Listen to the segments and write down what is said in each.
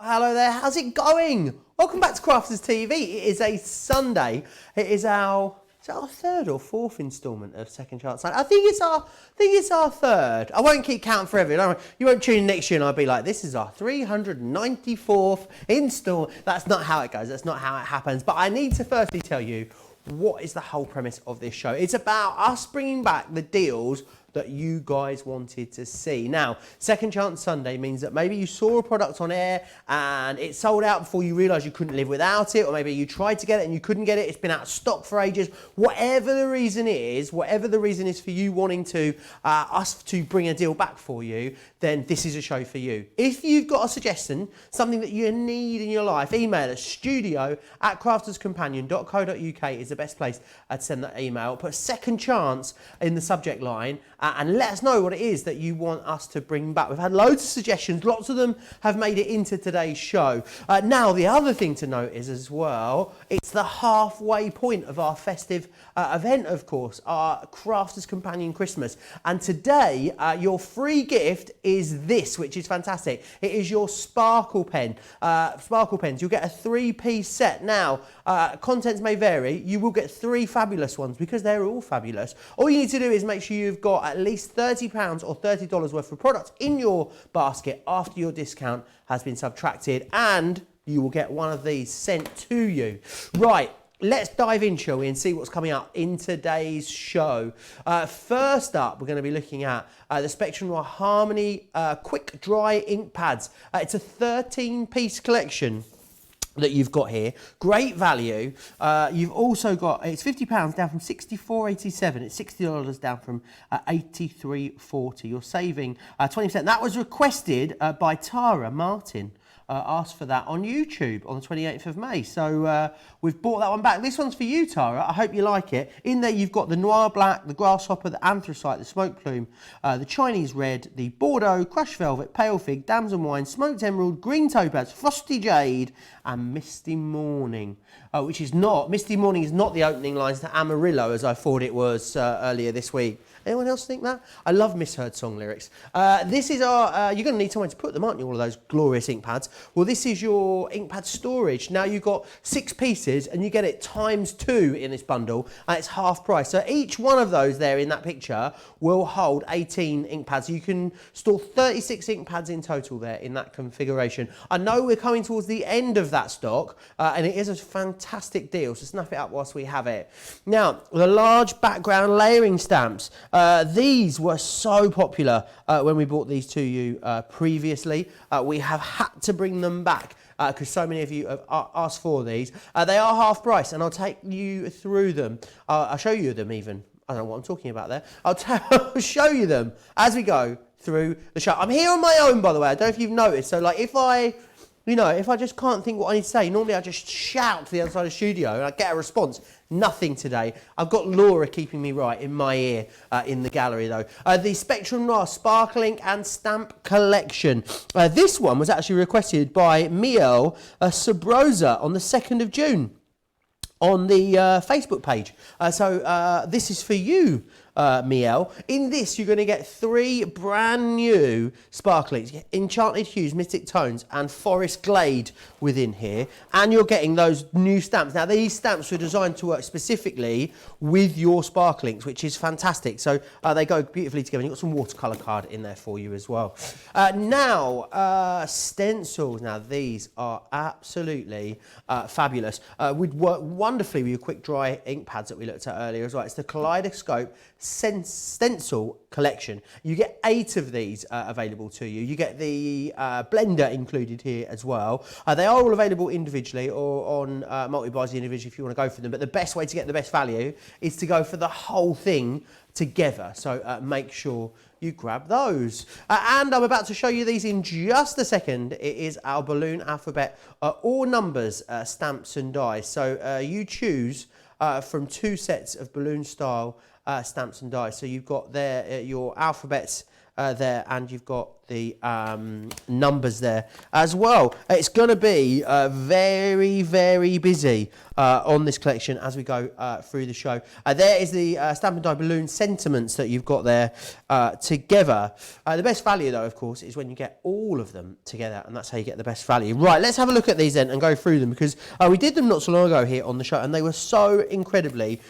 Hello there, how's it going? Welcome back to Crafters TV. It is a Sunday. It is our third or fourth instalment of Second Chance Sunday. I think it's our third. I won't keep counting forever. You won't tune in next year and I'll be like, this is our 394th install. That's not how it goes. That's not how it happens. But I need to firstly tell you what is the whole premise of this show. It's about us bringing back the deals that you guys wanted to see. Now, Second Chance Sunday means that maybe you saw a product on air and it sold out before you realised you couldn't live without it, or maybe you tried to get it and you couldn't get it, it's been out of stock for ages. Whatever the reason is for you wanting to us to bring a deal back for you, then this is a show for you. If you've got a suggestion, something that you need in your life, email us, studio@crafterscompanion.co.uk is the best place to send that email. Put Second Chance in the subject line and let us know what it is that you want us to bring back. We've had loads of suggestions. Lots of them have made it into today's show. Now, the other thing to note is as well, it's the halfway point of our festive event, of course, our Crafters Companion Christmas. And today, your free gift is this, which is fantastic. It is your sparkle pen. Sparkle pens. You'll get a 3-piece set. Now, contents may vary. You will get 3 fabulous ones because they're all fabulous. All you need to do is make sure you've got at least £30 or $30 worth of products in your basket after your discount has been subtracted, and you will get one of these sent to you. Right, let's dive in, shall we, and see what's coming up in today's show. First up, we're going to be looking at the Spectrum Noir Harmony Quick Dry ink pads. It's a 13-piece collection that you've got here. Great value. You've also got, it's £50 down from $64.87. It's $60 down from $83.40. You're saving 20%. That was requested by Tara Martin. Asked for that on YouTube on the 28th of May. So we've brought that one back. This one's for you, Tara. I hope you like it. In there you've got the Noir Black, the Grasshopper, the Anthracite, the Smoke Plume, the Chinese Red, the Bordeaux, Crushed Velvet, Pale Fig, Damson Wine, Smoked Emerald, Green Topaz, Frosty Jade, and Misty Morning. Misty Morning is not the opening lines to Amarillo, as I thought it was earlier this week. Anyone else think that? I love misheard song lyrics. This is our, you're going to need somewhere to put them, aren't you, all of those glorious ink pads? Well, this is your Inkpad storage. Now you've got 6 pieces and you get it ×2 in this bundle, and it's half price. So each one of those there in that picture will hold 18 ink pads. You can store 36 ink pads in total there in that configuration. I know we're coming towards the end of that stock, and it is a fantastic deal, so snap it up whilst we have it. Now, the large background layering stamps. These were so popular when we brought these to you previously. We have had to bring them back because so many of you have asked for these. They are half price, and I'll take you through them. I'll show you them even. I don't know what I'm talking about there. I'll show you them as we go through the show. I'm here on my own, by the way. I don't know if you've noticed. So, like, if I just can't think what I need to say, normally I just shout to the other side of the studio and I get a response. Nothing today. I've got Laura keeping me right in my ear in the gallery, though. The Spectrum Noir Sparkling and Stamp Collection. This one was actually requested by Meadow Sabrosa on the 2nd of June on the Facebook page. So this is for you, Miel. In this, you're going to get 3 brand new sparklings, Enchanted Hues, Mystic Tones, and Forest Glade within here. And you're getting those new stamps. Now, these stamps were designed to work specifically with your sparklings, which is fantastic. So they go beautifully together. And you've got some watercolour card in there for you as well. Now, stencils. Now, these are absolutely fabulous. Would work wonderfully with your quick dry ink pads that we looked at earlier as well. It's the Kaleidoscope Stencil collection. You get 8 of these available to you. You get the blender included here as well. They are all available individually or on multi-buys individually if you want to go for them. But the best way to get the best value is to go for the whole thing together. So make sure you grab those. And I'm about to show you these in just a second. It is our balloon alphabet, all numbers, stamps and dies. So you choose from 2 sets of balloon style stamps and dies. So you've got there your alphabets there, and you've got the numbers there as well. It's going to be very, very busy on this collection as we go through the show. There is the Stamp and Die balloon sentiments that you've got there together. The best value, though, of course, is when you get all of them together, and that's how you get the best value. Right, let's have a look at these then and go through them, because we did them not so long ago here on the show, and they were so incredibly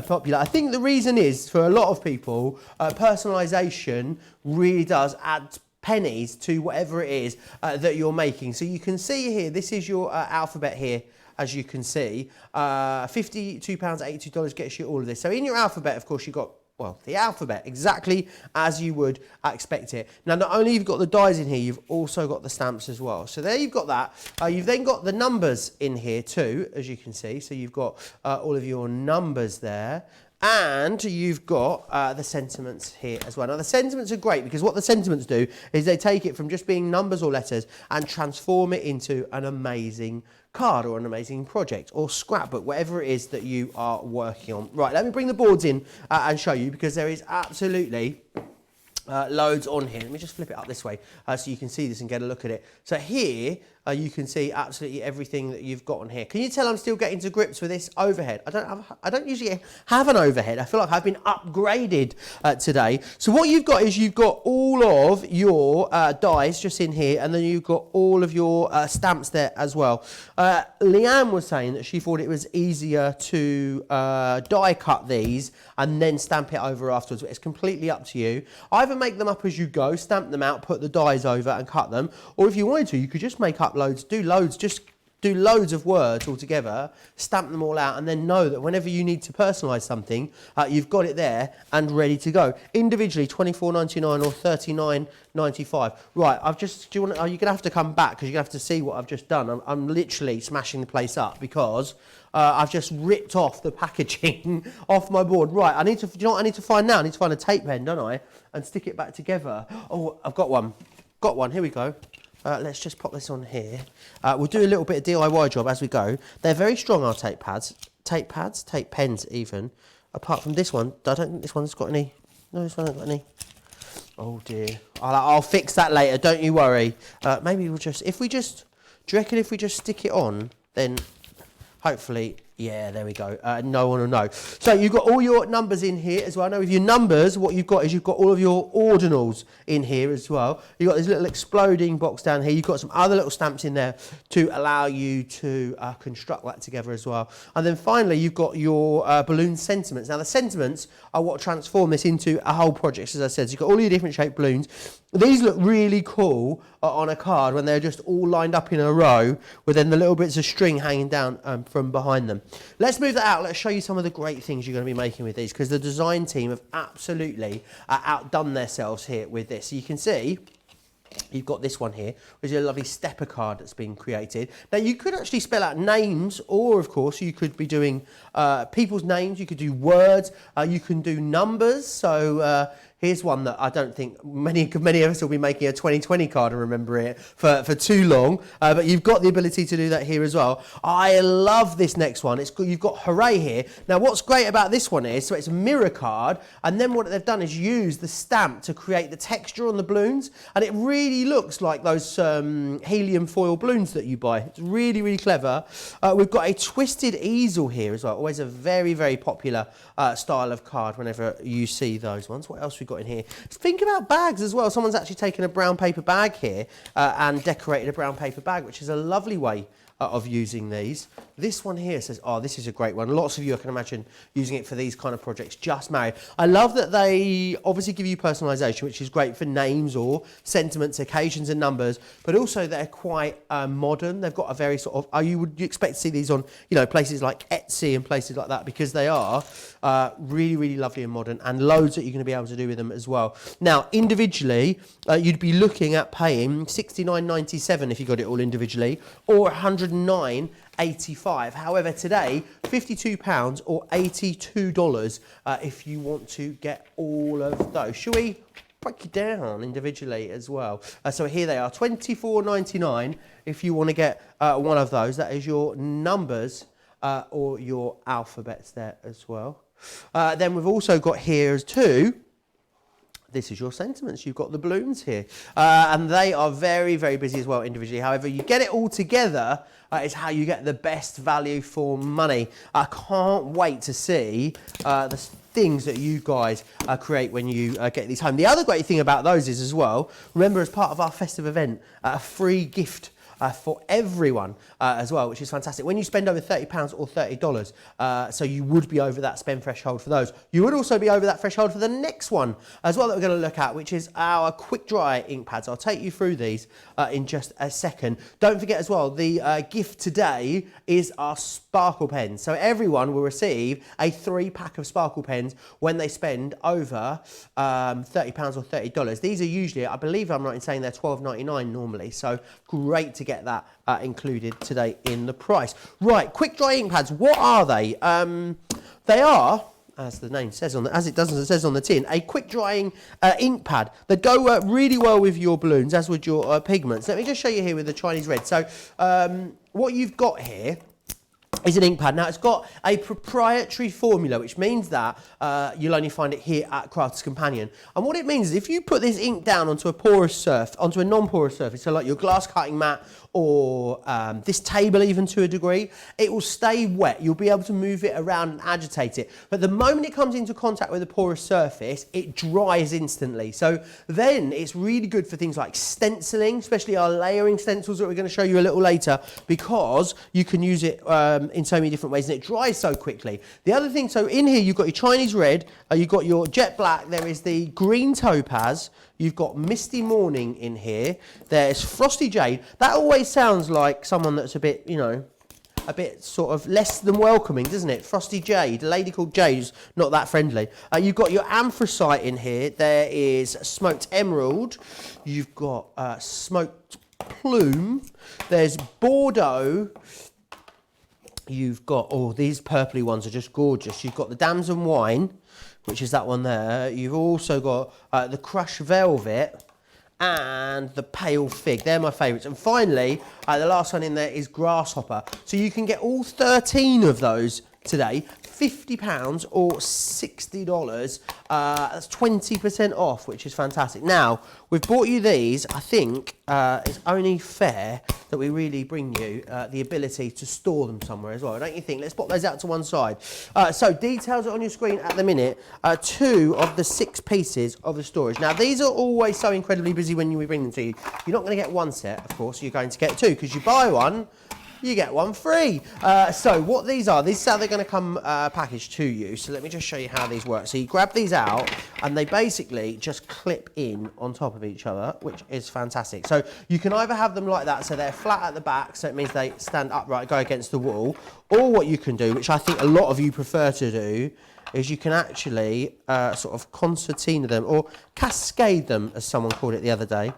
popular. I think the reason is, for a lot of people, personalisation really does add pennies to whatever it is that you're making. So you can see here, this is your alphabet here, as you can see. £52.82 gets you all of this. So in your alphabet, of course, you've got, well, the alphabet, exactly as you would expect it. Now, not only you've got the dies in here, you've also got the stamps as well. So there you've got that. You've then got the numbers in here too, as you can see. So you've got all of your numbers there. And you've got the sentiments here as well. Now, the sentiments are great because what the sentiments do is they take it from just being numbers or letters and transform it into an amazing card or an amazing project or scrapbook, whatever it is that you are working on. Right, let me bring the boards in and show you, because there is absolutely loads on here. Let me just flip it up this way so you can see this and get a look at it. So here you can see absolutely everything that you've got on here. Can you tell I'm still getting to grips with this overhead? I don't usually have an overhead. I feel like I've been upgraded today. So what you've got is you've got all of your dies just in here, and then you've got all of your stamps there as well. Leanne was saying that she thought it was easier to die cut these and then stamp it over afterwards. It's completely up to you. Either make them up as you go, stamp them out, put the dies over and cut them, or if you wanted to, you could just make up loads, just do loads of words all together, stamp them all out, and then know that whenever you need to personalise something, you've got it there and ready to go. Individually, $24.99 or $39.95. Right, are you going to have to come back because you're going to have to see what I've just done. I'm literally smashing the place up because I've just ripped off the packaging off my board. Right, do you know what I need to find now? I need to find a tape pen, don't I? And stick it back together. Oh, I've got one. Got one, here we go. Let's just pop this on here. We'll do a little bit of DIY job as we go. They're very strong, our tape pens even. Apart from this one, I don't think this one's got any. No, this one hasn't got any. Oh dear. I'll fix that later, don't you worry. Maybe do you reckon if we just stick it on, then hopefully, yeah, there we go. No one will know. So you've got all your numbers in here as well. Now with your numbers, what you've got is you've got all of your ordinals in here as well. You've got this little exploding box down here. You've got some other little stamps in there to allow you to construct that together as well. And then finally, you've got your balloon sentiments. Now the sentiments are what transform this into a whole project, as I said. So you've got all your different shaped balloons. These look really cool on a card when they're just all lined up in a row with then the little bits of string hanging down from behind them. Let's move that out. Let's show you some of the great things you're going to be making with these, because the design team have absolutely outdone themselves here with this. So you can see you've got this one here, which is a lovely stepper card that's been created. Now you could actually spell out names, or of course you could be doing people's names, you could do words, you can do numbers. So here's one that I don't think many of us will be making a 2020 card and remember it for too long, but you've got the ability to do that here as well. I love this next one. You've got Hooray here. Now what's great about this one is, so it's a mirror card, and then what they've done is use the stamp to create the texture on the balloons, and it really looks like those helium foil balloons that you buy. It's really, really clever. We've got a twisted easel here as well. Always a very, very popular style of card whenever you see those ones. What else we got in here? Think about bags as well. Someone's actually taken a brown paper bag here and decorated a brown paper bag, which is a lovely way of using these. This one here says, oh, this is a great one. Lots of you, I can imagine, using it for these kind of projects. Just married. I love that they obviously give you personalisation, which is great for names or sentiments, occasions and numbers, but also they're quite modern. They've got a very sort of, you would expect to see these on, places like Etsy and places like that, because they are really, really lovely and modern, and loads that you're going to be able to do with them as well. Now, individually, you'd be looking at paying $69.97 if you got it all individually, or $109.85. However, today, £52 or $82 if you want to get all of those. Shall we break it down individually as well? So here they are, $24.99 if you want to get one of those. That is your numbers or your alphabets there as well. Then we've also got here as two this is your sentiments. You've got the balloons here. And they are very, very busy as well individually. However, you get it all together is how you get the best value for money. I can't wait to see the things that you guys create when you get these home. The other great thing about those is as well, remember as part of our festive event, a free gift for everyone as well, which is fantastic. When you spend over £30 or $30, so you would be over that spend threshold for those. You would also be over that threshold for the next one as well that we're going to look at, which is our quick dry ink pads. I'll take you through these in just a second. Don't forget as well, the gift today is our sparkle pens. So everyone will receive a 3-pack of sparkle pens when they spend over £30 or $30. These are usually, I believe I'm right in saying they're £12.99 normally. So great to get that included today in the price. Right, quick dry ink pads. What are they? They are, as the name says on the, as it says on the tin, a quick drying ink pad that go really well with your balloons, as would your pigments. Let me just show you here with the Chinese red. So what you've got here is an ink pad. Now it's got a proprietary formula, which means that you'll only find it here at Crafters Companion. And what it means is if you put this ink down onto a porous surface, onto a non-porous surface, so like your glass cutting mat or this table even to a degree, it will stay wet. You'll be able to move it around and agitate it. But the moment it comes into contact with a porous surface, it dries instantly. So then it's really good for things like stenciling, especially our layering stencils that we're going to show you a little later, because you can use it in so many different ways and it dries so quickly. The other thing, so in here you've got your Chinese red, you've got your jet black, there is the green topaz, you've got Misty Morning in here, there's Frosty Jade. That always sounds like someone that's a bit, you know, a bit sort of less than welcoming, doesn't it? Frosty Jade, a lady called Jade who's not that friendly. You've got your anthracite in here, there is Smoked Emerald, you've got Smoked Plume, there's Bordeaux, you've got, oh, these purpley ones are just gorgeous. You've got the Damson Wine, which is that one there. You've also got the Crushed Velvet and the Pale Fig. They're my favourites. And finally, the last one in there is Grasshopper. So you can get all 13 of those today, £50 or $60. That's 20% off, which is fantastic. Now, we've bought you these. I think it's only fair that we really bring you the ability to store them somewhere as well, don't you think? Let's pop those out to one side. So details are on your screen at the minute. 2 of the 6 pieces of the storage. Now, these are always so incredibly busy when we bring them to you. You're not going to get one set, of course. You're going to get 2, because you buy one, you get one free. So what these are, this is how they're going to come packaged to you. So let me just show you how these work. So you grab these out and they basically just clip in on top of each other, which is fantastic. So you can either have them like that, so they're flat at the back, so it means they stand upright, go against the wall, or what you can do, which I think a lot of you prefer to do, is you can actually sort of concertina them, or cascade them, as someone called it the other day,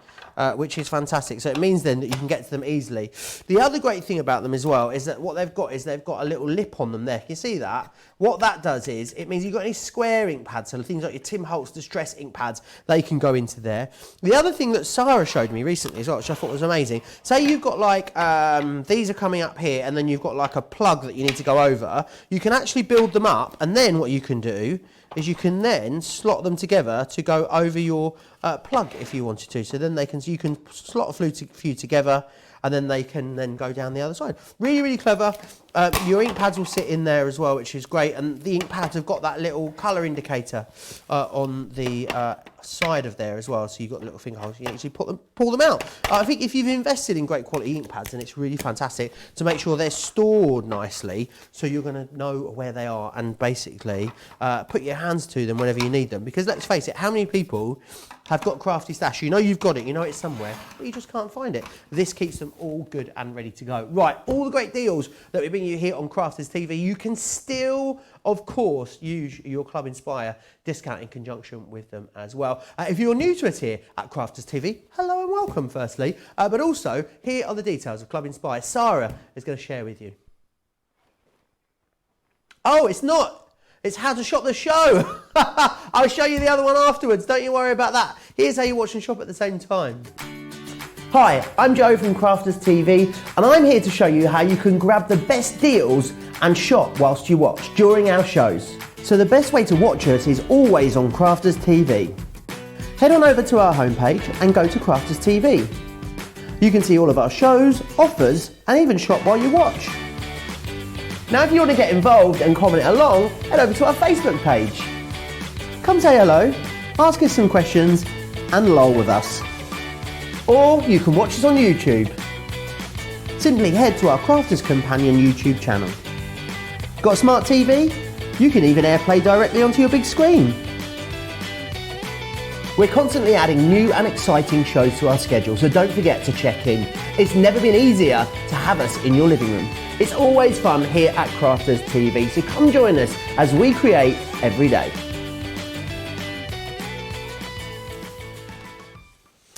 which is fantastic. So it means then that you can get to them easily. The other great thing about them as well is that what they've got is they've got a little lip on them there. Can you see that? What that does is, it means you've got any square ink pads, so things like your Tim Holtz Distress ink pads, they can go into there. The other thing that Sarah showed me recently as well, which I thought was amazing, say you've got like, these are coming up here, and then you've got like a plug that you need to go over, you can actually build them up, and then what you can do is you can then slot them together to go over your plug if you wanted to. So then you can slot a few together, and then they can then go down the other side. Really, really clever. Your ink pads will sit in there as well, which is great. And the ink pads have got that little colour indicator on the side of there as well. So you've got little finger holes. You can actually pull them out. I think if you've invested in great quality ink pads, then it's really fantastic to make sure they're stored nicely. So you're going to know where they are and basically put your hands to them whenever you need them. Because let's face it, how many people have got Crafty Stash? You know you've got it, you know it's somewhere, but you just can't find it. This keeps them all good and ready to go. Right, all the great deals that we bring you here on Crafters TV, you can still, of course, use your Club Inspire discount in conjunction with them as well. If you're new to us here at Crafters TV, hello and welcome firstly, but also here are the details of Club Inspire. Sarah is going to share with you. Oh, it's not. It's how to shop the show. I'll show you the other one afterwards. Don't you worry about that. Here's how you watch and shop at the same time. Hi, I'm Joe from Crafters TV, and I'm here to show you how you can grab the best deals and shop whilst you watch during our shows. So the best way to watch us is always on Crafters TV. head on over to our homepage and go to Crafters TV. You can see all of our shows, offers, and even shop while you watch. Now if you want to get involved and comment along, head over to our Facebook page. Come say hello, ask us some questions, and lol with us. Or you can watch us on YouTube. Simply head to our Crafters Companion YouTube channel. Got a smart TV? You can even AirPlay directly onto your big screen. We're constantly adding new and exciting shows to our schedule, so don't forget to check in. It's never been easier to have us in your living room. It's always fun here at Crafters TV, so come join us as we create every day.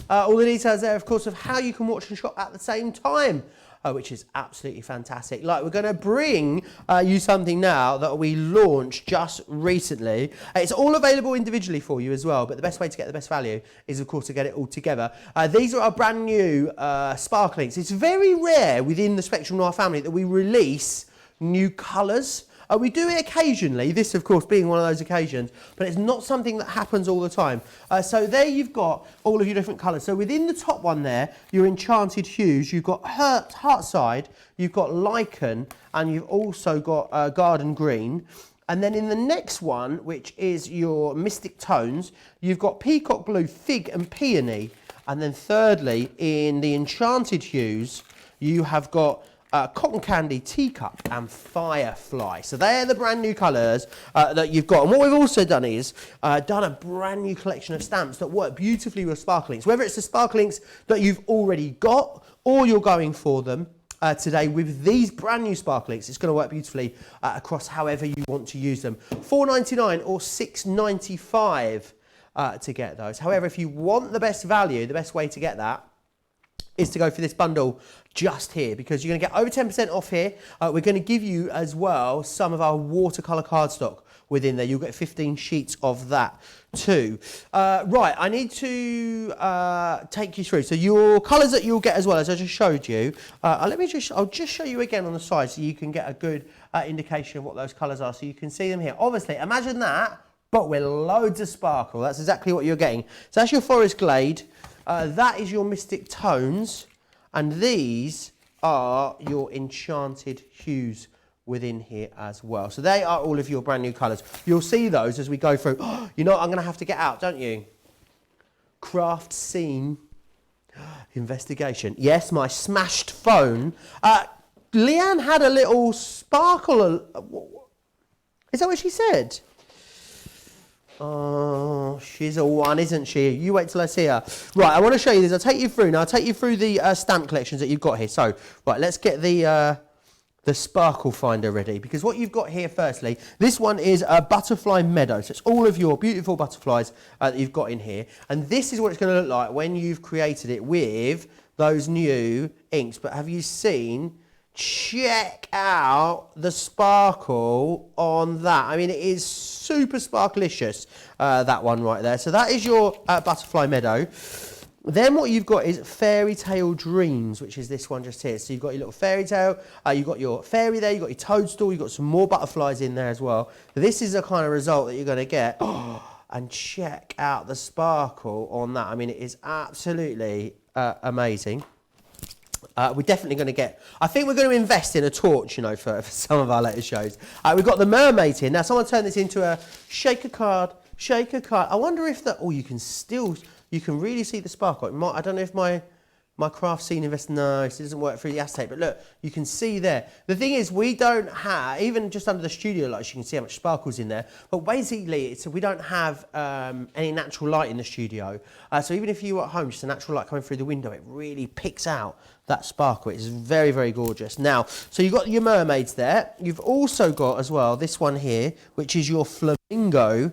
All the details there, of course, of how you can watch and shop at the same time, which is absolutely fantastic. Like, we're going to bring you something now that we launched just recently. It's all available individually for you as well, but the best way to get the best value is, of course, to get it all together. These are our brand new Sparklings. It's very rare within the Spectrum Noir family that we release new colours. We do it occasionally, this of course being one of those occasions, but it's not something that happens all the time. So there you've got all of your different colours. So within the top one there, your Enchanted Hues, you've got Heartside, you've got Lichen, and you've also got Garden Green. And then in the next one, which is your Mystic Tones, you've got Peacock Blue, Fig and Peony. And then thirdly, in the Enchanted Hues, you have got Cotton Candy, Teacup and Firefly. So they're the brand new colours that you've got. And what we've also done is done a brand new collection of stamps that work beautifully with Sparklings. Whether it's the Sparklings that you've already got or you're going for them today with these brand new Sparklings, it's going to work beautifully across however you want to use them. $4.99 or $6.95 to get those. However, if you want the best value, the best way to get that is to go for this bundle just here, because you're going to get over 10% off here. We're going to give you as well some of our watercolour cardstock within there. You'll get 15 sheets of that too. Right, I need to take you through. So your colours that you'll get as well, as I just showed you, I'll just show you again on the side so you can get a good indication of what those colours are, so you can see them here. Obviously, imagine that, but with loads of sparkle. That's exactly what you're getting. So that's your Forest Glade. That is your Mystic Tones, and these are your Enchanted Hues within here as well. So they are all of your brand new colours. You'll see those as we go through. Oh, you know what I'm going to have to get out, don't you? Craft Scene Investigation. Yes, my smashed phone. Leanne had a little sparkle. Is that what she said? Oh, she's a one, isn't she? You wait till I see her. Right, I want to show you this. I'll take you through now. I'll take you through the stamp collections that you've got here. So, right, let's get the sparkle finder ready, because what you've got here, firstly, this one is a Butterfly Meadow. So it's all of your beautiful butterflies that you've got in here, and this is what it's going to look like when you've created it with those new inks. But have you seen? Check out the sparkle on that. I mean, it is super sparklicious, that one right there. So that is your Butterfly Meadow. Then what you've got is Fairytale Dreams, which is this one just here. So you've got your little fairy tale, you've got your fairy there, you've got your toadstool, you've got some more butterflies in there as well. This is the kind of result that you're going to get. Oh, and check out the sparkle on that. I mean, it is absolutely amazing. We're definitely going to get, I think we're going to invest in a torch, you know, for some of our later shows. We've got the mermaid here. Now, someone turned this into a shaker card. I wonder if that, oh, you can really see the sparkle. I don't know if my craft scene invest, no, it doesn't work through the acetate, but look, you can see there. The thing is, we don't have, even just under the studio lights, you can see how much sparkle's in there, but basically, we don't have any natural light in the studio. So even if you're at home, just a natural light coming through the window, it really picks out that sparkle. It's very, very gorgeous. Now, so you've got your mermaids there. You've also got as well this one here, which is your Flamingo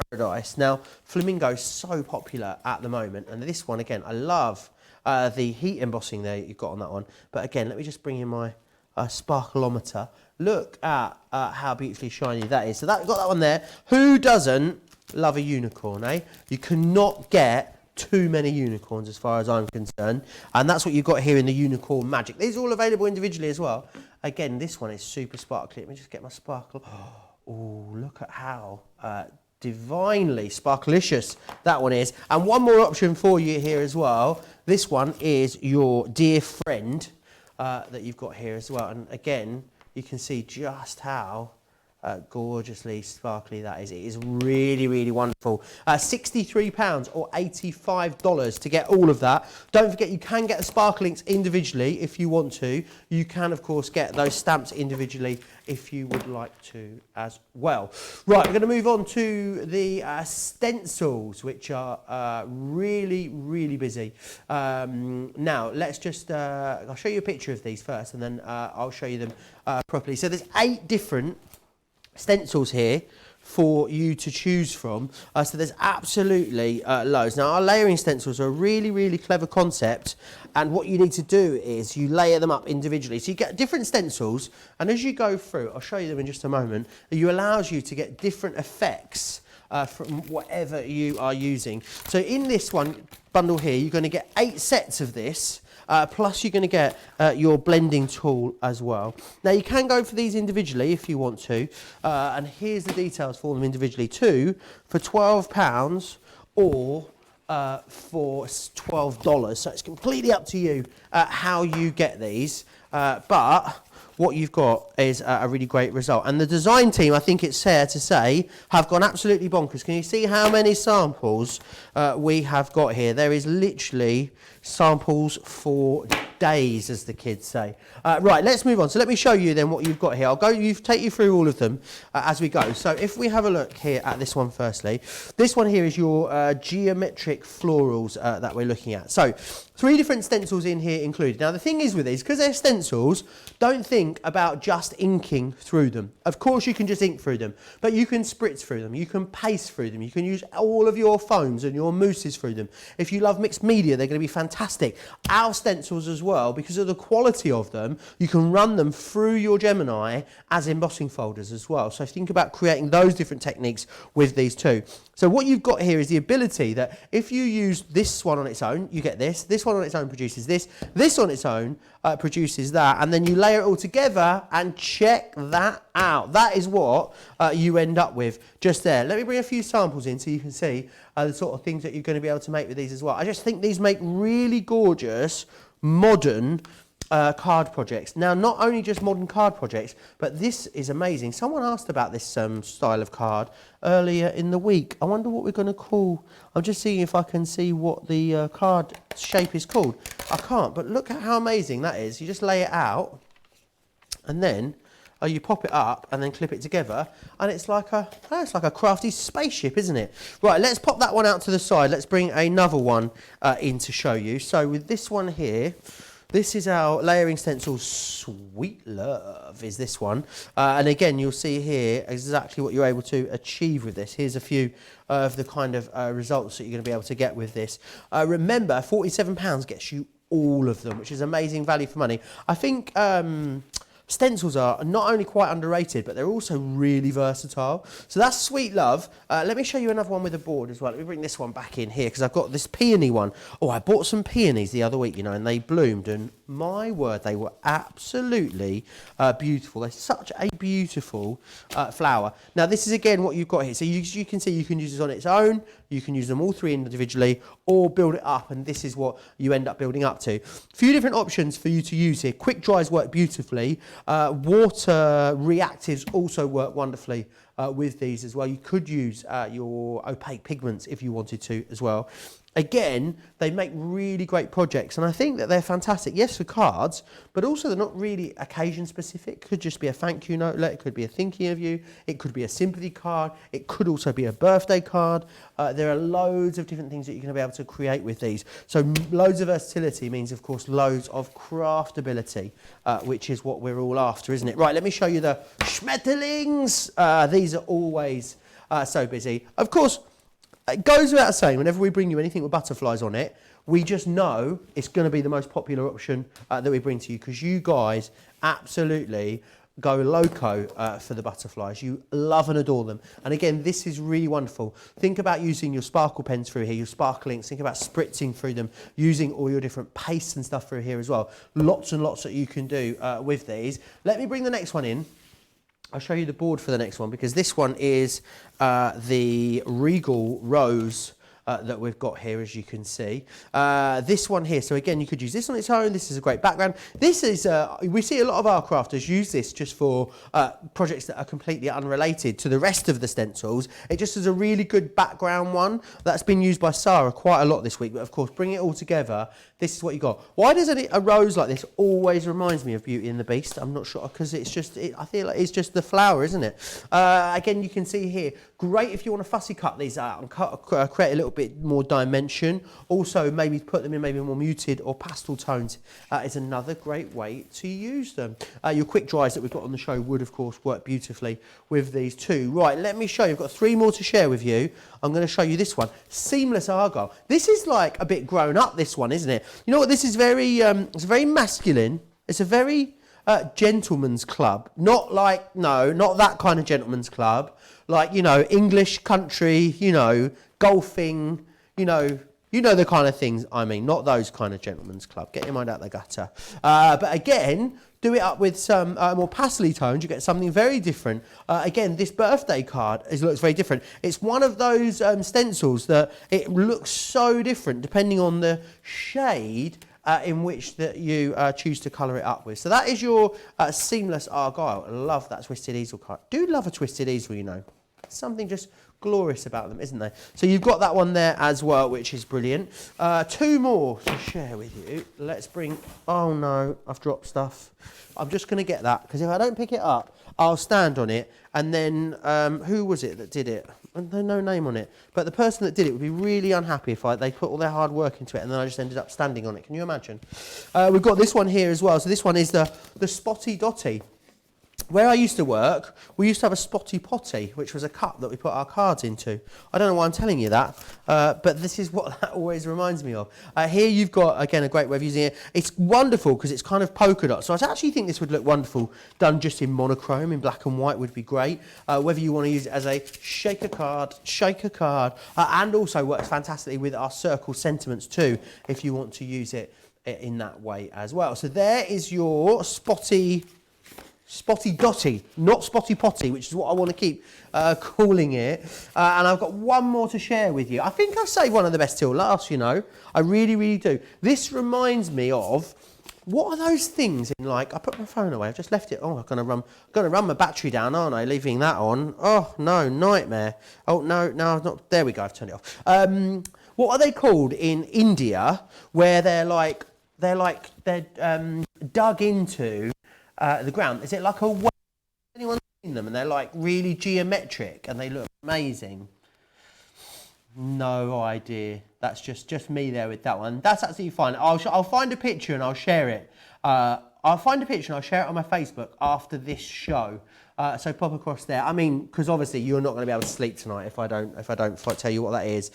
Paradise. Now, Flamingo is so popular at the moment, and this one, again, I love the heat embossing there you've got on that one. But again, let me just bring in my sparkleometer. Look at how beautifully shiny that is. So got that one there. Who doesn't love a unicorn, eh? You cannot get too many unicorns as far as I'm concerned, and that's what you've got here in the Unicorn Magic. These are all available individually as well. Again, this one is super sparkly. Let me just get my sparkle. Oh, look at how divinely sparklicious, that one is. And one more option for you here as well. This one is your dear friend that you've got here as well. And again, you can see just how gorgeously sparkly that is. It is really, really wonderful. £63 or $85 to get all of that. Don't forget, you can get the Sparklings individually if you want to. You can, of course, get those stamps individually if you would like to as well. Right, we're going to move on to the stencils, which are really, really busy. Now, let's just, I'll show you a picture of these first, and then I'll show you them properly. So there's 8 different stencils here for you to choose from. So there's absolutely loads. Now, our layering stencils are a really, really clever concept, and what you need to do is you layer them up individually. So you get different stencils, and as you go through, I'll show you them in just a moment, it allows you to get different effects from whatever you are using. So in this one bundle here, you're going to get 8 sets of this. Plus you're going to get your blending tool as well. Now you can go for these individually if you want to, and here's the details for them individually too, for £12 or for $12. So it's completely up to you how you get these, but what you've got is a really great result. And the design team, I think it's fair to say, have gone absolutely bonkers. Can you see how many samples we have got here? There is literally samples for days, as the kids say. Right, let's move on. So let me show you then what you've got here. I'll take you through all of them as we go. So if we have a look here at this one firstly, this one here is your geometric florals that we're looking at. So 3 different stencils in here included. Now the thing is with these, because they're stencils, don't think about just inking through them. Of course you can just ink through them, but you can spritz through them, you can paste through them, you can use all of your foams and your mousses through them. If you love mixed media, they're going to be fantastic. Our stencils as well, because of the quality of them, you can run them through your Gemini as embossing folders as well. So think about creating those different techniques with these too. So what you've got here is the ability that if you use this one on its own, you get this. This one on its own produces this. This on its own produces that. And then you layer it all together and check that out. That is what you end up with just there. Let me bring a few samples in so you can see the sort of things that you're going to be able to make with these as well. I just think these make really gorgeous, modern card projects. Now, not only just modern card projects, but this is amazing. Someone asked about this style of card earlier in the week. I wonder what we're going to call. I'm just seeing if I can see what the card shape is called. I can't, but look at how amazing that is. You just lay it out, and then you pop it up and then clip it together, and it's like a crafty spaceship, isn't it? Right, let's pop that one out to the side. Let's bring another one in to show you. So with this one here, this is our layering stencil Sweet Love, is this one. And again, you'll see here exactly what you're able to achieve with this. Here's a few of the kind of results that you're going to be able to get with this. Remember, £47 gets you all of them, which is amazing value for money. I think stencils are not only quite underrated, but they're also really versatile. So that's Sweet Love. Let me show you another one with a board as well. Let me bring this one back in here because I've got this peony one. Oh, I bought some peonies the other week, you know, and they bloomed, and my word, they were absolutely beautiful. They're such a beautiful flower. Now, this is again what you've got here. So you can see you can use this on its own. You can use them all 3 individually or build it up, and this is what you end up building up to. A few different options for you to use here. Quick dries work beautifully. Water reactives also work wonderfully with these as well. You could use your opaque pigments if you wanted to as well. Again, they make really great projects, and I think that they're fantastic, yes, for cards, but also they're not really occasion specific. Could just be a thank you notelet, it could be a thinking of you, it could be a sympathy card, it could also be a birthday card. There are loads of different things that you're going to be able to create with these. So loads of versatility means, of course, loads of craftability, which is what we're all after, isn't it? Right, let me show you the Schmetterlings. These are always so busy. Of course, it goes without saying, whenever we bring you anything with butterflies on it, we just know it's going to be the most popular option that we bring to you, because you guys absolutely go loco for the butterflies. You love and adore them. And again, this is really wonderful. Think about using your sparkle pens through here, your Sparklings. Think about spritzing through them, using all your different pastes and stuff through here as well. Lots and lots that you can do with these. Let me bring the next one in. I'll show you the board for the next one, because this one is the Regal Rose that we've got here, as you can see. This one here, so again, you could use this on its own. This is a great background. This is, we see a lot of our crafters use this just for projects that are completely unrelated to the rest of the stencils. It just is a really good background one that's been used by Sarah quite a lot this week, but of course, bring it all together, this is what you got. Why does a rose like this always reminds me of Beauty and the Beast? I'm not sure, because it's just, I feel like it's just the flower, isn't it? Again, you can see here, great if you want to fussy cut these out and create a little bit more dimension. Also, maybe put them in maybe more muted or pastel tones is another great way to use them. Your quick dries that we've got on the show would, of course, work beautifully with these too. Right, let me show you. I've got 3 more to share with you. I'm going to show you this one, Seamless Argyle. This is like a bit grown up, this one, isn't it? You know what? This is very, it's very masculine. It's a very gentleman's club. Not like, no, not that kind of gentleman's club. Like, you know, English country, you know, golfing, you know the kind of things I mean, not those kind of gentleman's club. Get your mind out the gutter. But again, do it up with some more pastel tones. You get something very different. Again, this birthday card looks very different. It's one of those stencils that it looks so different depending on the shade in which that you choose to colour it up with. So that is your Seamless Argyle. I love that twisted easel card. Do love a twisted easel, you know. Something just glorious about them, isn't there? So you've got that one there as well, which is brilliant. 2 more to share with you. Let's bring, oh no, I've dropped stuff. I'm just going to get that, because if I don't pick it up, I'll stand on it, and then, who was it that did it? There's no name on it, but the person that did it would be really unhappy if they put all their hard work into it and then I just ended up standing on it. Can you imagine? We've got this one here as well. So this one is the Spotty Dotty. Where I used to work, we used to have a Spotty Potty, which was a cup that we put our cards into. I don't know why I'm telling you that, but this is what that always reminds me of. Here you've got, again, a great way of using it. It's wonderful because it's kind of polka dot. So I actually think this would look wonderful done just in monochrome, in black and white would be great. Whether you want to use it as a shaker card, and also works fantastically with our circle sentiments too, if you want to use it in that way as well. So there is your Spotty Dotty, not Spotty Potty, which is what I want to keep calling it. And I've got one more to share with you. I think I've saved one of the best till last, you know. I really, really do. This reminds me of, what are those things in, like, I put my phone away, I've just left it. Oh, I'm going to run my battery down, aren't I, leaving that on? Oh, no, nightmare. Oh, no, not, there we go, I've turned it off. What are they called in India, where they're dug into the ground? Is it like a wave? Anyone seen them? And they're like really geometric and they look amazing. No idea. That's just me there with that one. That's absolutely fine. I'll find a picture and I'll share it. I'll find a picture and I'll share it on my Facebook after this show. So pop across there. I mean, because obviously you're not going to be able to sleep tonight if I don't tell you what that is.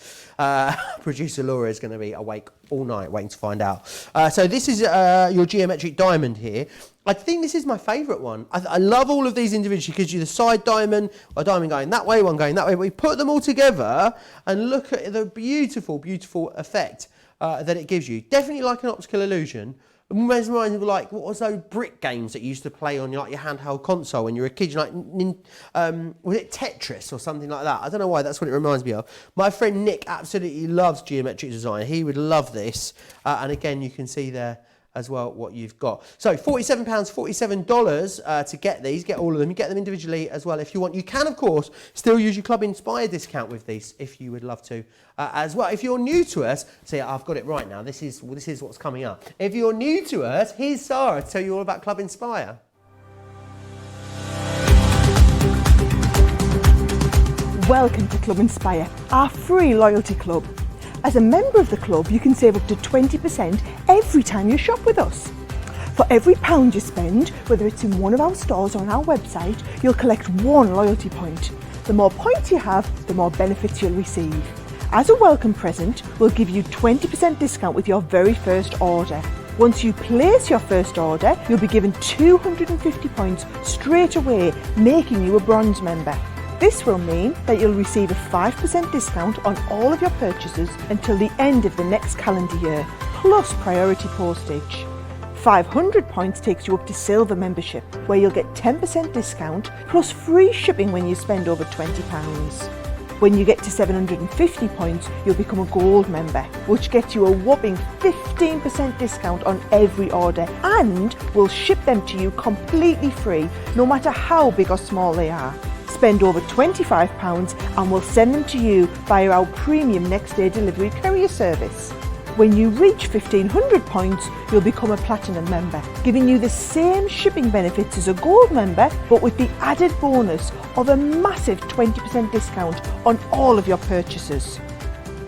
Producer Laura is going to be awake all night waiting to find out. So this is your geometric diamond here. I think this is my favourite one. I love all of these individually because you the side diamond, a diamond going that way, one going that way. But we put them all together and look at the beautiful, beautiful effect that it gives you. Definitely like an optical illusion. It reminds me of like, what was those brick games that you used to play on your handheld console when you were a kid? Like, was it Tetris or something like that? I don't know why, that's what it reminds me of. My friend Nick absolutely loves geometric design. He would love this. And again, you can see there as well what you've got. So £47, $47 to get these, get all of them. You get them individually as well if you want. You can, of course, still use your Club Inspire discount with these if you would love to as well. If you're new to us, see, I've got it right now. This is what's coming up. If you're new to us, here's Sarah to tell you all about Club Inspire. Welcome to Club Inspire, our free loyalty club. As a member of the club, you can save up to 20% every time you shop with us. For every £1 you spend, whether it's in one of our stores or on our website, you'll collect 1 loyalty point. The more points you have, the more benefits you'll receive. As a welcome present, we'll give you 20% discount with your very first order. Once you place your first order, you'll be given 250 points straight away, making you a bronze member. This will mean that you'll receive a 5% discount on all of your purchases until the end of the next calendar year, plus priority postage. 500 points takes you up to Silver membership, where you'll get 10% discount plus free shipping when you spend over £20. When you get to 750 points, you'll become a Gold member, which gets you a whopping 15% discount on every order, and we'll ship them to you completely free, no matter how big or small they are. Spend over £25 and we'll send them to you via our premium next day delivery courier service. When you reach 1500 points, you'll become a Platinum member, giving you the same shipping benefits as a Gold member, but with the added bonus of a massive 20% discount on all of your purchases.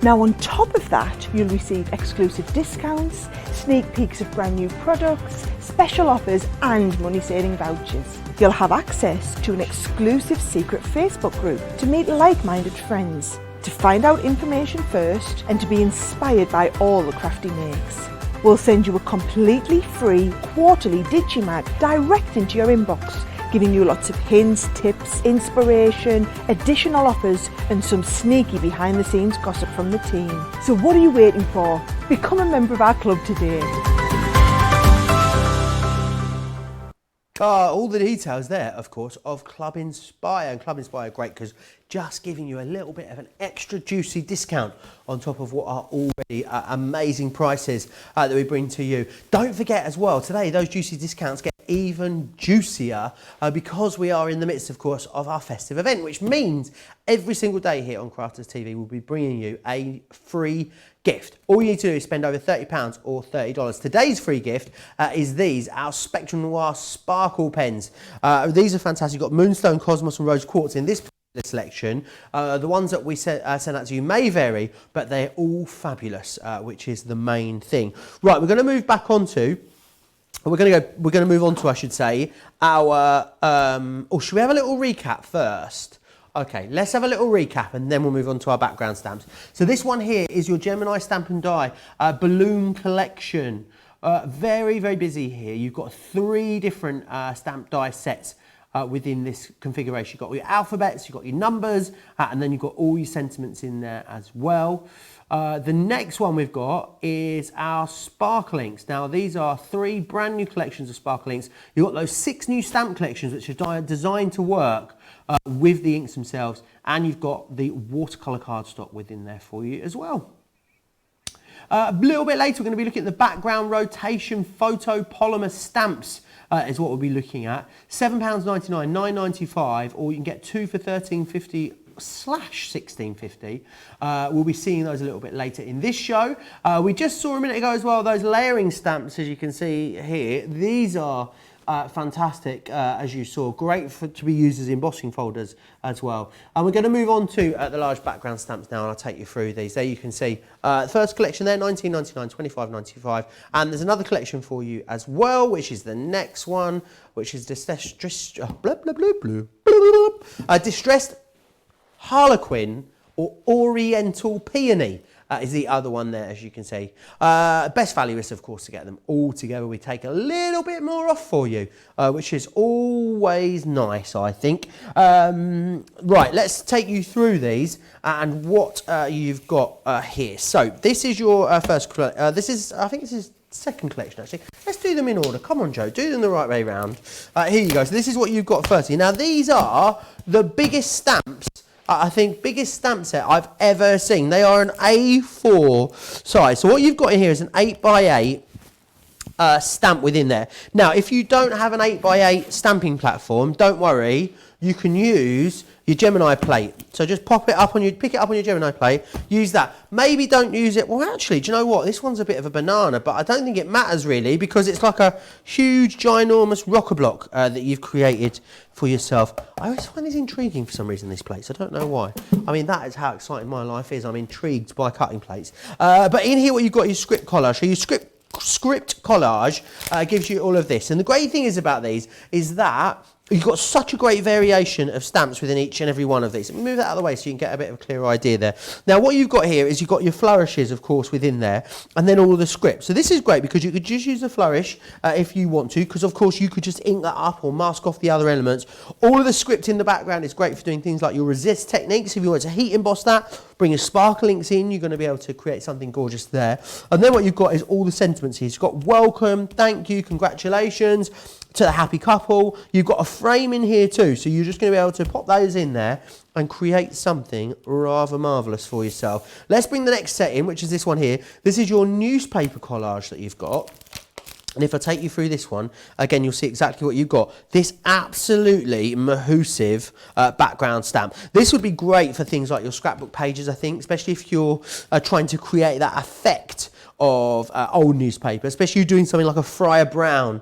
Now on top of that, you'll receive exclusive discounts, sneak peeks of brand new products, special offers and money saving vouchers. You'll have access to an exclusive secret Facebook group to meet like-minded friends, to find out information first and to be inspired by all the crafty makes. We'll send you a completely free quarterly Digimag direct into your inbox, giving you lots of hints, tips, inspiration, additional offers and some sneaky behind the scenes gossip from the team. So what are you waiting for? Become a member of our club today. All the details there, of course, of Club Inspire. And Club Inspire are great because just giving you a little bit of an extra juicy discount on top of what are already amazing prices that we bring to you. Don't forget as well, today those juicy discounts get even juicier because we are in the midst, of course, of our festive event, which means every single day here on Crafters TV we'll be bringing you a free gift. All you need to do is spend over £30 or $30. Today's free gift is these, our Spectrum Noir Sparkle pens. These are fantastic. You've got Moonstone, Cosmos and Rose Quartz in this selection. The ones that we send out to you may vary, but they're all fabulous, which is the main thing. Right, we're going to move back onto, we're going to move on to, I should say, our, should we have a little recap first? Okay, let's have a little recap and then we'll move on to our background stamps. So this one here is your Gemini Stamp and Die balloon collection. Very, very busy here. You've got 3 different stamp die sets within this configuration. You've got all your alphabets, you've got your numbers, and then you've got all your sentiments in there as well. The next one we've got is our Sparklings. Now these are 3 brand new collections of Sparklings. You've got those 6 new stamp collections which are designed to work with the inks themselves, and you've got the watercolour cardstock within there for you as well. A little bit later we're going to be looking at the background rotation photo polymer stamps is what we'll be looking at. £7.99, £9.95, or you can get 2 for £13.50/16.50. We'll be seeing those a little bit later in this show. We just saw a minute ago as well those layering stamps, as you can see here. These are fantastic, as you saw, great to be used as embossing folders as well. And we're going to move on to the large background stamps now, and I'll take you through these. There you can see the first collection there, £19.99, £25.95, and there's another collection for you as well, which is the next one, which is Distressed Harlequin or Oriental Peony. Is the other one there, as you can see. Best value is, of course, to get them all together. We take a little bit more off for you, which is always nice, I think. Right, let's take you through these and what you've got here. So this is your first, I think this is second collection, actually. Let's do them in order. Come on, Joe, do them the right way round. Here you go. So this is what you've got firstly. Now, these are the biggest stamps, I think, biggest stamp set I've ever seen. They are an A4 size. So what you've got in here is an 8x8 stamp within there. Now, if you don't have an 8x8 stamping platform, don't worry. You can use your Gemini plate. So just pick it up on your Gemini plate, use that. Maybe don't use it. Well, actually, do you know what? This one's a bit of a banana, but I don't think it matters really because it's like a huge, ginormous rocker block that you've created for yourself. I always find these intriguing for some reason, these plates. I don't know why. I mean, that is how exciting my life is. I'm intrigued by cutting plates. But in here, what you've got is script collage. So your script collage gives you all of this. And the great thing is about these is that you've got such a great variation of stamps within each and every one of these. Let me move that out of the way so you can get a bit of a clearer idea there. Now, what you've got here is you've got your flourishes, of course, within there, and then all of the scripts. So this is great because you could just use the flourish if you want to, because, of course, you could just ink that up or mask off the other elements. All of the script in the background is great for doing things like your resist techniques. If you want to heat emboss that, Bring your Sparklings in, you're going to be able to create something gorgeous there. And then what you've got is all the sentiments here. You've got welcome, thank you, congratulations to the happy couple. You've got a frame in here too, so you're just going to be able to pop those in there and create something rather marvellous for yourself. Let's bring the next set in, which is this one here. This is your newspaper collage that you've got. And if I take you through this one, again, you'll see exactly what you've got. This absolutely mahoosive background stamp. This would be great for things like your scrapbook pages, I think, especially if you're trying to create that effect of old newspaper, especially doing something like a Friar Brown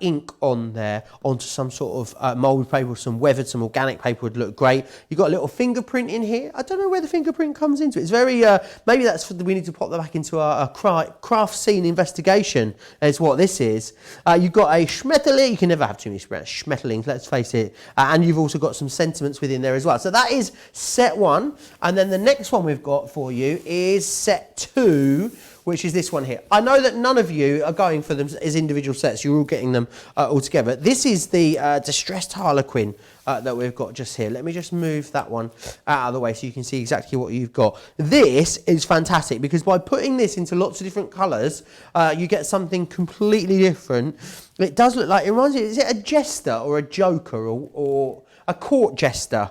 ink on there onto some sort of moulded paper or some weathered, some organic paper would look great. You've got a little fingerprint in here. I don't know where the fingerprint comes into it. It's very, maybe that's, we need to pop that back into our craft scene investigation is what this is. You've got a Schmetterling. You can never have too many Schmetterlings, let's face it. And you've also got some sentiments within there as well. So that is set one. And then the next one we've got for you is set two, which is this one here. I know that none of you are going for them as individual sets. You're all getting them all together. This is the Distressed Harlequin that we've got just here. Let me just move that one out of the way so you can see exactly what you've got. This is fantastic because by putting this into lots of different colours, you get something completely different. It does look like, it reminds me, is it a jester or a joker or a court jester?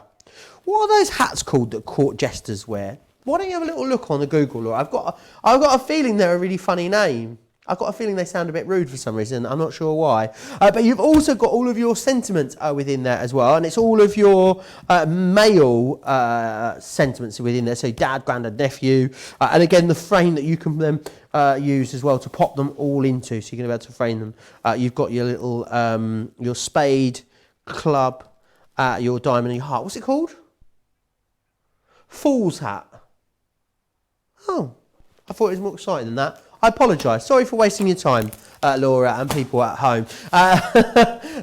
What are those hats called that court jesters wear? Why don't you have a little look on the Google, Laura? I've got a feeling they're a really funny name. I've got a feeling they sound a bit rude for some reason. I'm not sure why. But you've also got all of your sentiments within there as well. And it's all of your male sentiments within there. So dad, granddad, nephew. And again, the frame that you can then use as well to pop them all into. So you're going to be able to frame them. You've got your little, your spade, club, your diamond and your heart. What's it called? Fool's hat. Oh, I thought it was more exciting than that. I apologise. Sorry for wasting your time, Laura, and people at home.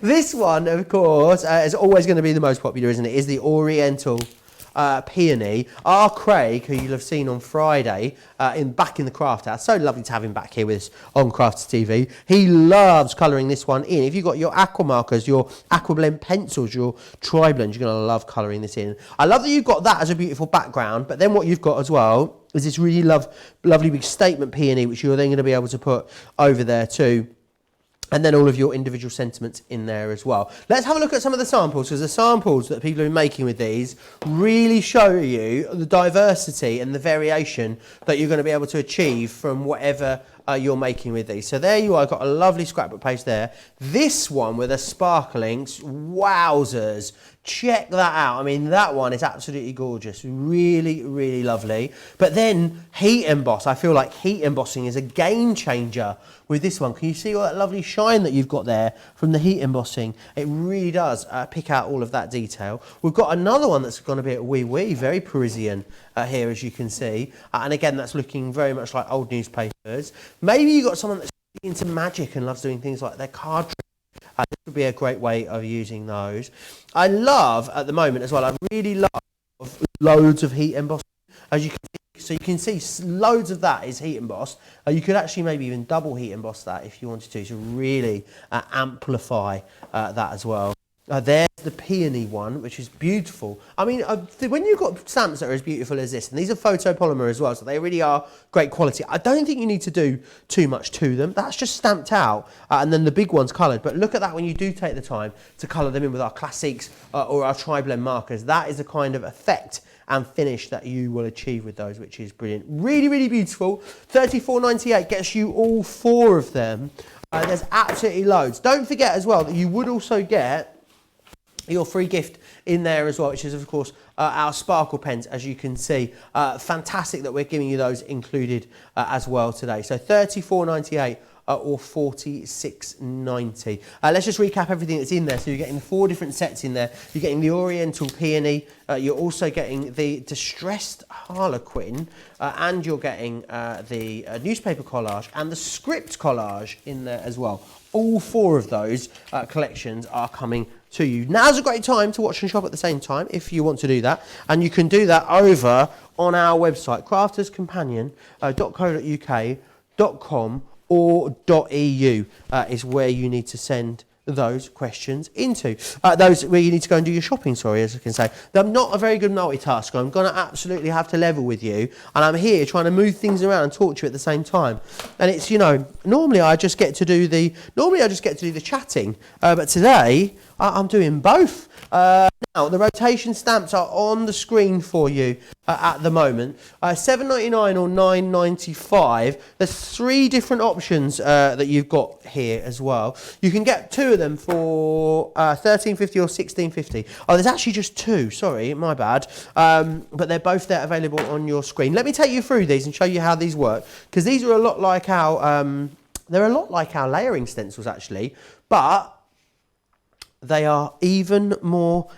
This one, of course, is always going to be the most popular, isn't it? Is the Oriental Peony. Our Craig, who you'll have seen on Friday, back in the craft house. So lovely to have him back here with us on Crafts TV. He loves colouring this one in. If you've got your aqua markers, your aqua blend pencils, your tri-blend, you're going to love colouring this in. I love that you've got that as a beautiful background, but then what you've got as well is this really lovely big statement peony, which you're then going to be able to put over there too. And then all of your individual sentiments in there as well. Let's have a look at some of the samples, because the samples that people have been making with these really show you the diversity and the variation that you're going to be able to achieve from whatever you're making with these. So there you are, got a lovely scrapbook page there. This one with the Sparklings, wowzers. Check that out. I mean, that one is absolutely gorgeous. Really, really lovely. But then heat emboss. I feel like heat embossing is a game changer with this one. Can you see all that lovely shine that you've got there from the heat embossing? It really does pick out all of that detail. We've got another one that's going to be a wee, very Parisian here, as you can see. And again, that's looking very much like old newspapers. Maybe you've got someone that's into magic and loves doing things like their card tricks. This would be a great way of using those. I love, at the moment as well, I really love loads of heat embossing. As you can see, so you can see loads of that is heat embossed. You could actually maybe even double heat emboss that if you wanted to really amplify that as well. There's the peony one, which is beautiful. I mean, when you've got stamps that are as beautiful as this, and these are photopolymer as well, so they really are great quality. I don't think you need to do too much to them. That's just stamped out, and then the big one's coloured. But look at that when you do take the time to colour them in with our classics or our tri-blend markers. That is the kind of effect and finish that you will achieve with those, which is brilliant. Really, really beautiful. $34.98 gets you all four of them. There's absolutely loads. Don't forget as well that you would also get your free gift in there as well, which is of course our sparkle pens, as you can see. Fantastic that we're giving you those included as well today. So $34.98 or $46.90. Let's just recap everything that's in there. So you're getting 4 different sets in there. You're getting the Oriental Peony, you're also getting the Distressed Harlequin, and you're getting the newspaper collage and the script collage in there as well. All 4 of those collections are coming to you. Now's a great time to watch and shop at the same time if you want to do that, and you can do that over on our website, crafterscompanion.co.uk.com or .eu is where you need to send those questions into. Those where you need to go and do your shopping, sorry, as I can say. I'm not a very good multitasker. I'm going to absolutely have to level with you. And I'm here trying to move things around and talk to you at the same time. And it's, you know, normally I just get to do the chatting. But today, I'm doing both. Now, the rotation stamps are on the screen for you at the moment. $7.99 or $9.95. There's 3 different options that you've got here as well. You can get 2 of them for $13.50 or $16.50. Oh, there's actually just 2. Sorry, my bad. But they're both there available on your screen. Let me take you through these and show you how these work, because these are a lot like our layering stencils actually, but they are even more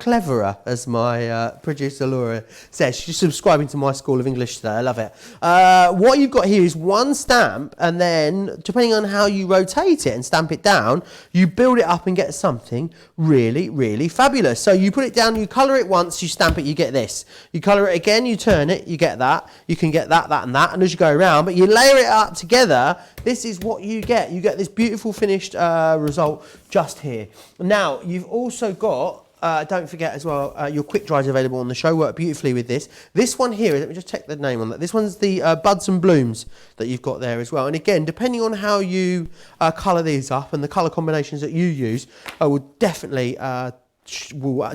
cleverer, as my producer Laura says. She's subscribing to my School of English today. I love it. What you've got here is one stamp, and then depending on how you rotate it and stamp it down, you build it up and get something really, really fabulous. So you put it down, you colour it once, you stamp it, you get this. You colour it again, you turn it, you get that. You can get that, and that, and as you go around, but you layer it up together, this is what you get. You get this beautiful finished result just here. Now, you've also got, don't forget as well, your quick dries available on the show. Work beautifully with this. This one here, let me just check the name on that. This one's the Buds and Blooms that you've got there as well. And again, depending on how you colour these up and the colour combinations that you use, will definitely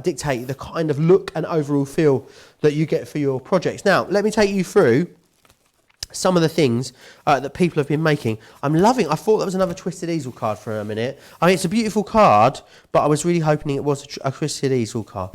dictate the kind of look and overall feel that you get for your projects. Now, let me take you through some of the things that people have been making. I'm loving, I thought that was another Twisted Easel card for a minute. I mean, it's a beautiful card, but I was really hoping it was a Twisted Easel card.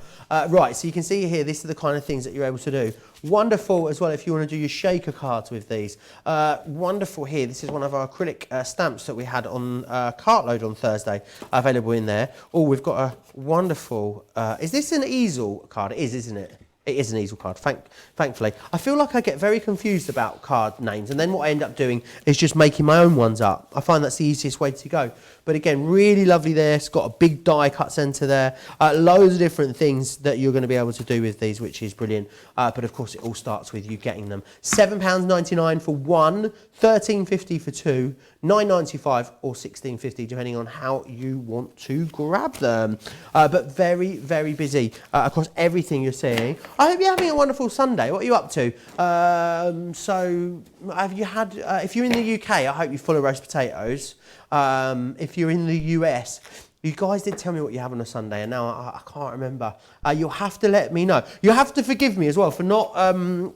Right, so you can see here, these are the kind of things that you're able to do. Wonderful as well if you want to do your shaker cards with these. Wonderful here, this is one of our acrylic stamps that we had on Cartload on Thursday, available in there. Oh, we've got a wonderful, is this an easel card? It is, isn't it? It is an easel card, thankfully. I feel like I get very confused about card names, and then what I end up doing is just making my own ones up. I find that's the easiest way to go. But again, really lovely there. It's got a big die cut centre there. Loads of different things that you're going to be able to do with these, which is brilliant. But of course, it all starts with you getting them. £7.99 for 1, £13.50 for 2, £9.95 or £16.50, depending on how you want to grab them. But very, very busy across everything you're seeing. I hope you're having a wonderful Sunday. What are you up to? So, have you had, if you're in the UK, I hope you're full of roast potatoes. If you're in the US, you guys did tell me what you have on a Sunday, and now I can't remember. You'll have to let me know. You'll have to forgive me as well for not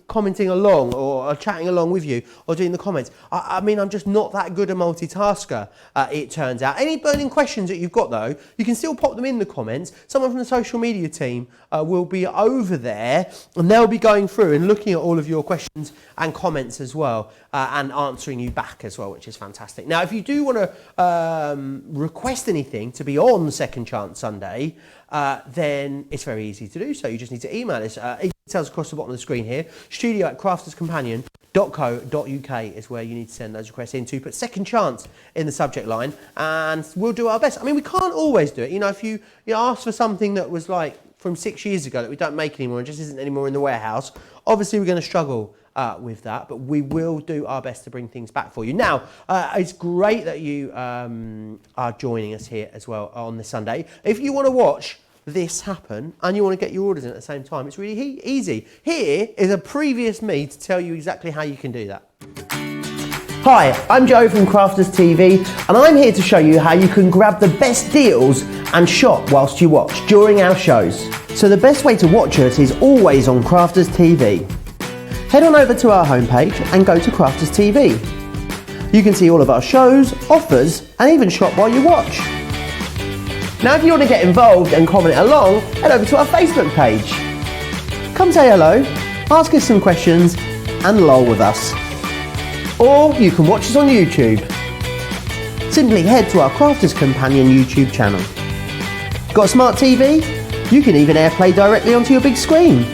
commenting along or chatting along with you or doing the comments. I mean, I'm just not that good a multitasker, it turns out. Any burning questions that you've got, though, you can still pop them in the comments. Someone from the social media team will be over there, and they'll be going through and looking at all of your questions and comments as well, and answering you back as well, which is fantastic. Now, if you do want to request anything to be on Second Chance Sunday, then it's very easy to do so. You just need to email us. Details across the bottom of the screen here. studio@crafterscompanion.co.uk is where you need to send those requests into. Put Second Chance in the subject line, and we'll do our best. I mean, we can't always do it. You know, if you ask for something that was like from 6 years ago that we don't make anymore and just isn't anymore in the warehouse, obviously we're going to struggle with that, but we will do our best to bring things back for you. Now, it's great that you are joining us here as well on this Sunday. If you want to watch this happen and you want to get your orders in at the same time, it's really easy. Here is a previous me to tell you exactly how you can do that. Hi, I'm Joe from Crafters TV, and I'm here to show you how you can grab the best deals and shop whilst you watch during our shows. So the best way to watch us is always on Crafters TV. Head on over to our homepage and go to Crafters TV. You can see all of our shows, offers, and even shop while you watch. Now, if you want to get involved and comment along, head over to our Facebook page. Come say hello, ask us some questions, and lol with us. Or you can watch us on YouTube. Simply head to our Crafters Companion YouTube channel. Got a smart TV? You can even AirPlay directly onto your big screen.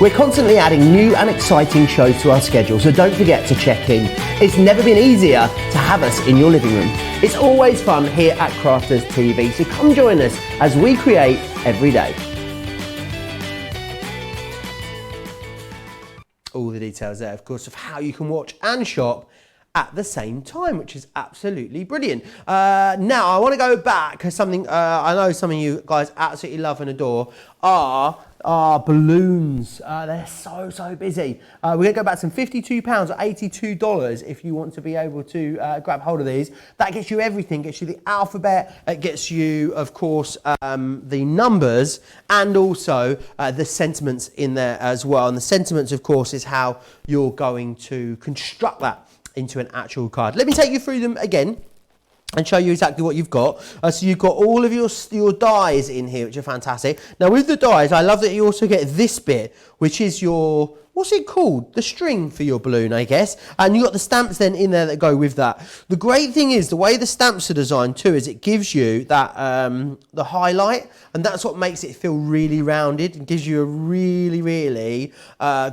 We're constantly adding new and exciting shows to our schedule, so don't forget to check in. It's never been easier to have us in your living room. It's always fun here at Crafters TV, so come join us as we create every day. All the details there, of course, of how you can watch and shop at the same time, which is absolutely brilliant. Now, I want to go back because something I know some of you guys absolutely love and adore are balloons. They're so busy. We're going to go back to some £52 or $82 if you want to be able to grab hold of these. That gets you everything. Gets you the alphabet. It gets you, of course, the numbers and also the sentiments in there as well. And the sentiments, of course, is how you're going to construct that into an actual card. Let me take you through them again and show you exactly what you've got. So you've got all of your dies in here, which are fantastic. Now with the dies, I love that you also get this bit, which is your, what's it called? The string for your balloon, I guess. And you've got the stamps then in there that go with that. The great thing is, the way the stamps are designed too, is it gives you that, the highlight, and that's what makes it feel really rounded and gives you a really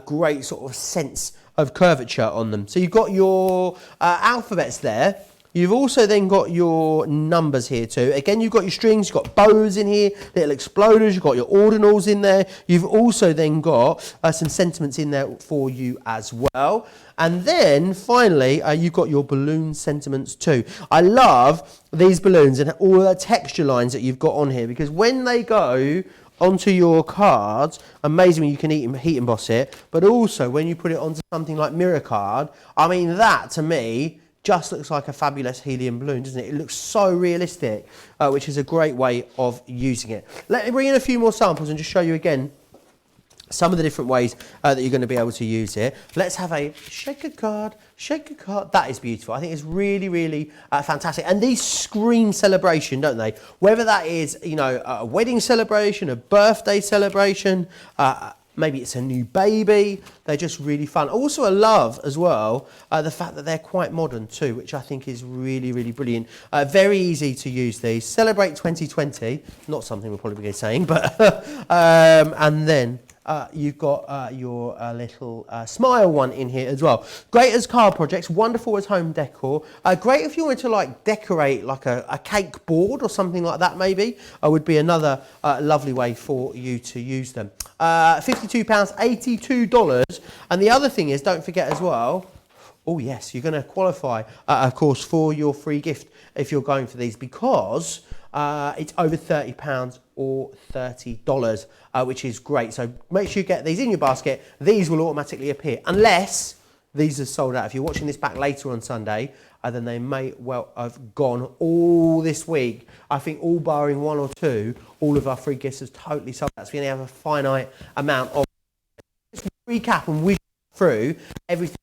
great sort of sense of curvature on them. So you've got your alphabets there. You've also then got your numbers here too. Again, you've got your strings, you've got bows in here, little exploders, you've got your ordinals in there. You've also then got some sentiments in there for you as well. And then finally, you've got your balloon sentiments too. I love these balloons and all the texture lines that you've got on here, because when they go onto your cards, amazing, you can heat emboss it, but also when you put it onto something like mirror card, I mean, that to me just looks like a fabulous helium balloon, doesn't it? It looks so realistic, which is a great way of using it. Let me bring in a few more samples and just show you again some of the different ways that you're going to be able to use it. Let's have a shake a card, shake a card. That is beautiful. I think it's really fantastic. And these scream celebration, don't they? Whether that is, you know, a wedding celebration, a birthday celebration, maybe it's a new baby. They're just really fun. Also, I love as well the fact that they're quite modern too, which I think is really brilliant. Very easy to use these. Celebrate 2020. Not something we'll probably be saying, but and then you've got your little smile one in here as well. Great as card projects, wonderful as home decor. Great if you wanted to like decorate like a cake board or something like that maybe. Would be another lovely way for you to use them. £52, $82. And the other thing is, don't forget as well, oh yes, you're going to qualify, of course, for your free gift if you're going for these, because it's over £30 or $30, which is great. So make sure you get these in your basket. These will automatically appear, unless these are sold out. If you're watching this back later on Sunday, then they may well have gone all this week. I think all barring one or two, all of our free gifts have totally sold out. So we only have a finite amount of. Let's recap and whiz through everything.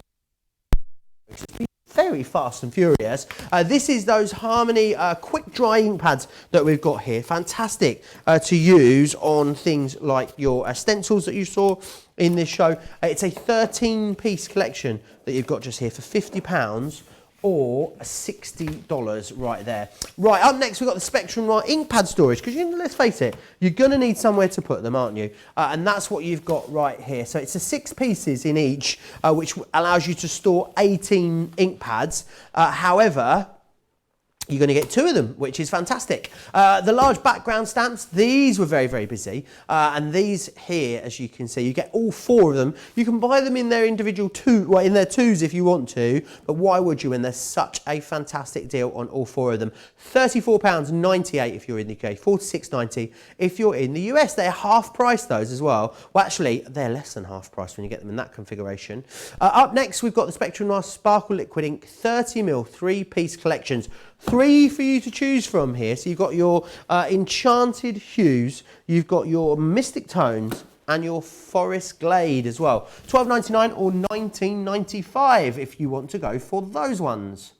It's been very fast and furious. This is those Harmony quick dry ink pads that we've got here. Fantastic to use on things like your stencils that you saw in this show. It's a 13-piece collection that you've got just here for £50 or $60 right there. Right, up next we've got the Spectrum Noir ink pad storage, because let's face it, you're going to need somewhere to put them, aren't you? And that's what you've got right here. So it's a 6 pieces in each, which allows you to store 18 ink pads. However, you're going to get 2 of them, which is fantastic. The large background stamps, these were very busy. And these here, as you can see, you get all 4 of them. You can buy them in their individual in their 2s if you want to, but why would you when there's such a fantastic deal on all 4 of them? £34.98 if you're in the UK, $46.90 if you're in the US. They're half price, those as well. Well, actually, they're less than half price when you get them in that configuration. Up next, we've got the Spectrum Noir Sparkle Liquid Ink 30ml 3-piece collections. 3 for you to choose from here. So you've got your Enchanted Hues, you've got your Mystic Tones, and your Forest Glade as well. $12.99 or $19.95 if you want to go for those ones.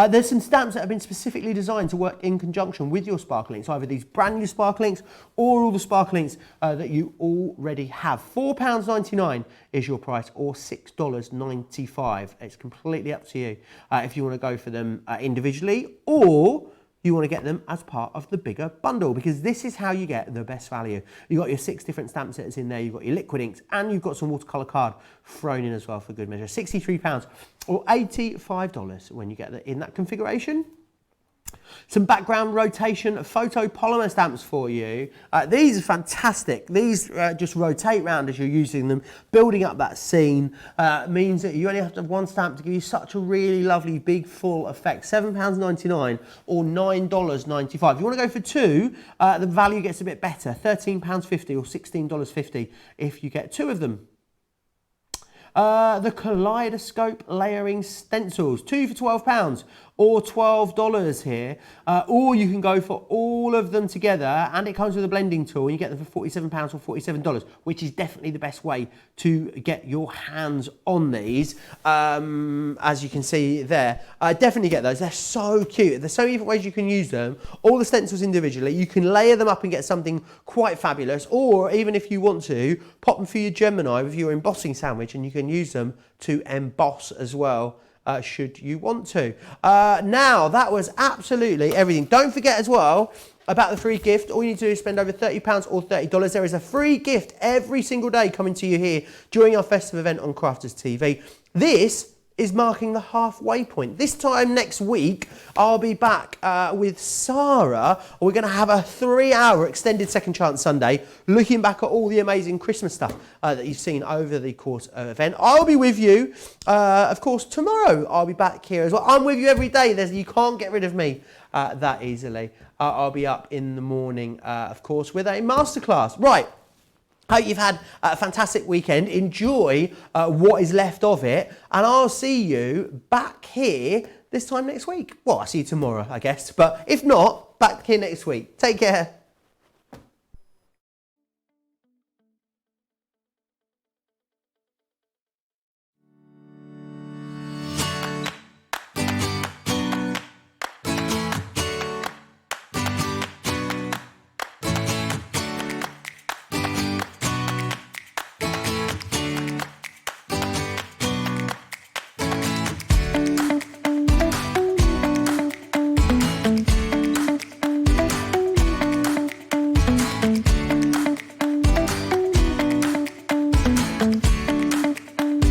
There's some stamps that have been specifically designed to work in conjunction with your Sparklings, either these brand new Sparklings or all the Sparklings that you already have. £4.99 is your price, or $6.95. It's completely up to you if you want to go for them individually, or you want to get them as part of the bigger bundle, because this is how you get the best value. You've got your 6 different stamp sets in there, you've got your liquid inks, and you've got some watercolour card thrown in as well for good measure. £63 or $85 when you get in that configuration. Some background rotation photo polymer stamps for you. These are fantastic. These just rotate round as you're using them. Building up that scene means that you only have to have one stamp to give you such a really lovely big full effect. £7.99 or $9.95. If you want to go for two, the value gets a bit better. £13.50 or $16.50 if you get two of them. The Kaleidoscope layering stencils, two for £12 or $12 here, or you can go for all of them together, and it comes with a blending tool, and you get them for £47 or $47, which is definitely the best way to get your hands on these. As you can see there, definitely get those. They're so cute. There's so many different ways you can use them. All the stencils individually, you can layer them up and get something quite fabulous, or even if you want to, pop them through your Gemini with your embossing sandwich, and you can use them to emboss as well. Should you want to. Now, that was absolutely everything. Don't forget as well about the free gift. All you need to do is spend over £30 or $30. There is a free gift every single day coming to you here during our festive event on Crafters TV. This is marking the halfway point. This time next week, I'll be back with Sarah. We're going to have a 3-hour extended Second Chance Sunday, looking back at all the amazing Christmas stuff that you've seen over the course of the event. I'll be with you, of course, tomorrow. I'll be back here as well. I'm with you every day. You can't get rid of me that easily. I'll be up in the morning, of course, with a masterclass. Right. Hope you've had a fantastic weekend. Enjoy what is left of it. And I'll see you back here this time next week. Well, I'll see you tomorrow, I guess. But if not, back here next week. Take care.